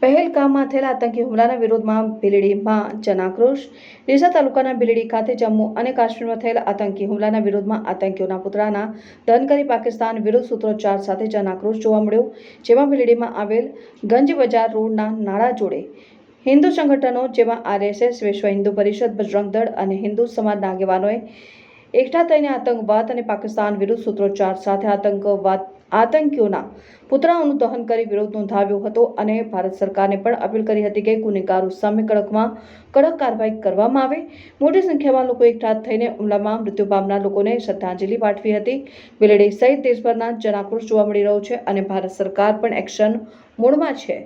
પહેલગામમાં થયેલા આતંકી હુમલાના વિરોધમાં ભીલડીમાં જનાક્રોશ। ડીસા તાલુકાના ભીલડી ખાતે જમ્મુ અને કાશ્મીરમાં થયેલા આતંકી હુમલાના વિરોધમાં આતંકીઓના પુતળાના દહન કરી પાકિસ્તાન વિરુદ્ધ સૂત્રોચ્ચાર સાથે જનાક્રોશ જોવા મળ્યો, જેમાં ભીલડીમાં આવેલ ગંજ બજાર રોડના નાળા જોડે હિન્દુ સંગઠનો જેમાં RSS, વિશ્વ હિન્દુ પરિષદ, બજરંગ દળ અને હિન્દુ સમાજના આગેવાનોએ એકઠા થઈને આતંકવાદ અને પાકિસ્તાન વિરુદ્ધ સૂત્રોચ્ચાર સાથે આતંકીઓના પુતળાઓનું દહન કરી વિરોધ નોંધાવ્યો હતો અને ભારત સરકારને પણ અપીલ કરી હતી કે ગુનેગારો સામે કડકમાં કડક કાર્યવાહી કરવામાં આવે। મોટી સંખ્યામાં લોકો એકઠા થઈને હુમલામાં મૃત્યુ પામનાર લોકોને શ્રદ્ધાંજલિ પાઠવી હતી। ભીલડી સહિત દેશભરના જનાક્રોશ જોવા મળી રહ્યો છે અને ભારત સરકાર પણ એક્શન મોડમાં છે।